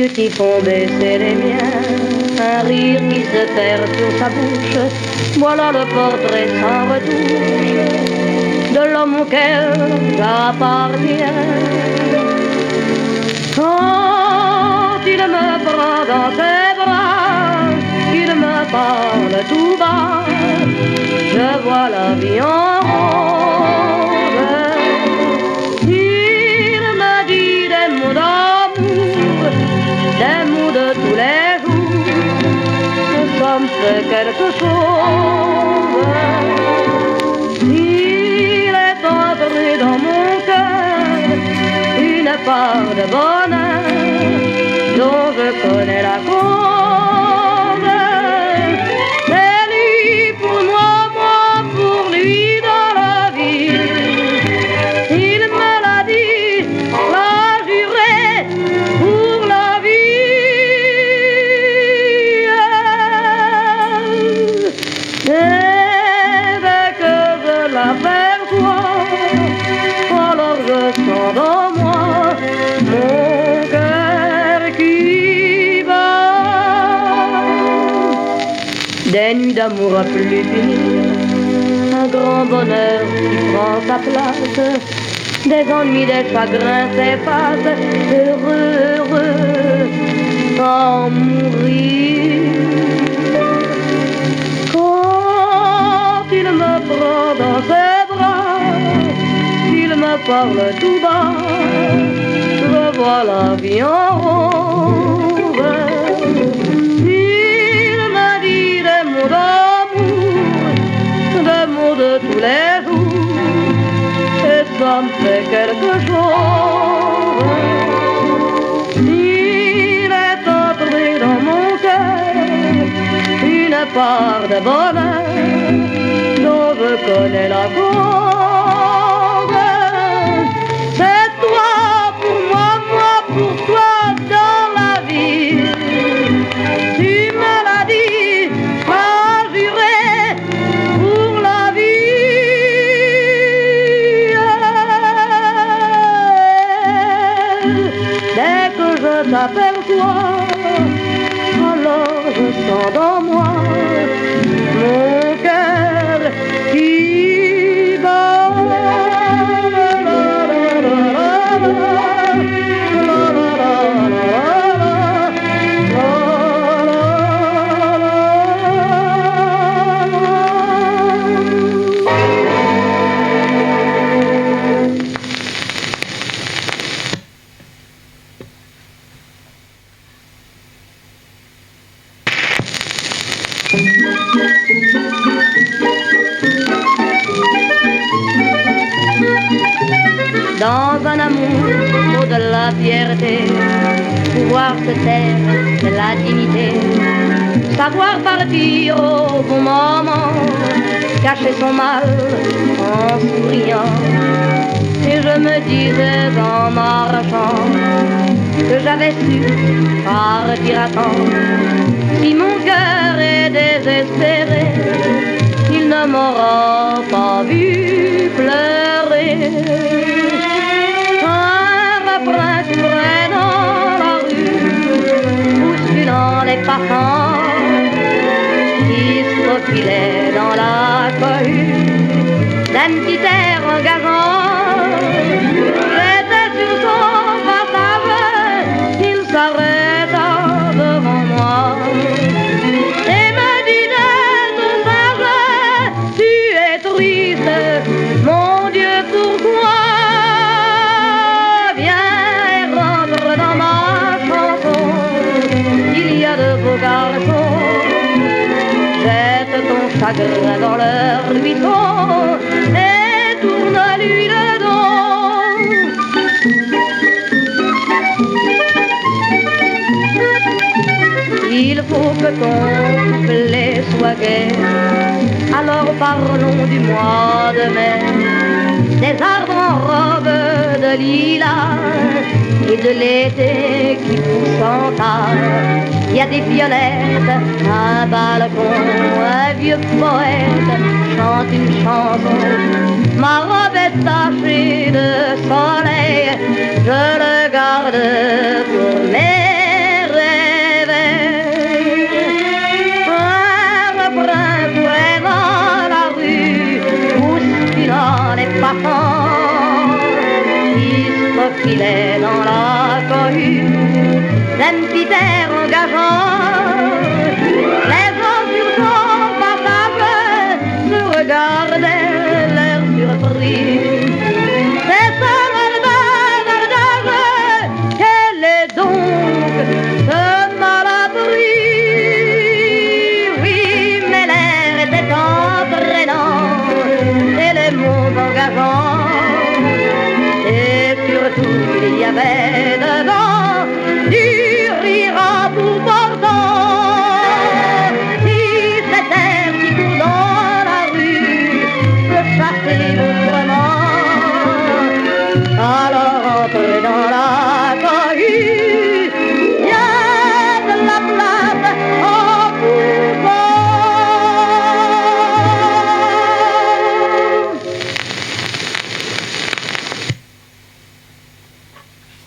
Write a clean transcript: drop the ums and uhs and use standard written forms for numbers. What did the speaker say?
yeux qui font baisser les miens, un rire qui se perd sur sa bouche, voilà le portrait sans retouche de l'homme auquel j'appartiens. Quand il me prend dans ses bras, il me parle tout bas, je vois la vie en rose. Il me dit des mots d'amour, des mots de tous les jours, ça me fait quelque chose. Il est entré dans mon cœur une part de bonheur dont je connais la cause. C'est lui pour moi, moi pour lui dans la vie. Il me l'a dit, l'a juré pour la vie. Et dès que je l'aperçois, alors je sens dans moi mon cœur qui bat. Des nuits d'amour à plus finir, un grand bonheur qui prend sa place, des ennuis, des chagrins s'effacent, heureux, heureux, sans mourir. Quand il me prend dans ses bras, il me parle tout bas, je vois la vie en rose. Il me dit des mots d'amour, des mots de tous les jours, et ça me fait quelque chose. Il est entré dans mon cœur une part de bonheur dont je connais la cause. C'est toi pour moi, moi pour toi dans la vie. Tu me l'as dit, m'as juré pour la vie. Dès que je t'aperçois, alors je sens dans moi mon cœur qui bat. Dans un amour, faut de la fierté, pouvoir se taire, de la dignité, savoir partir au bon moment, cacher son mal en souriant. Et je me disais en marchant que j'avais su partir à temps. Si mon cœur est désespéré, il ne m'aura pas vu pleurer. Un refrain courait dans la rue, bousculant les passants qui se faufilaient dans la cohue d'un petit air engageant. J'étais sur son passage, il s'arrêta devant moi et me disait tout sage, tu es triste, mon Dieu, pourquoi? Viens, rentre dans ma chanson, il y a de beaux garçons, jette ton chagrin dans leur buisson et tourne-lui le dos. Il faut que ton couplet soit gai, alors parlons du mois de mai, des arbres en robe de lilas et de l'été qui pousse en tas. Il y a des violettes, un balcon, un vieux poète chante une chanson. Ma robe est tachée de soleil, je le garde pour mes filet dans la cohue d'un petit air engageant. Les gens sur son passage se regardaient l'air surpris. C'est ça l'abordage, quel est donc ce malappris? Oui, mais l'air était entraînant et les mots engageants. Et surtout il y avait dedans du rire à bout portant. Si cet air qui court dans la rue peut chasser l'autrement,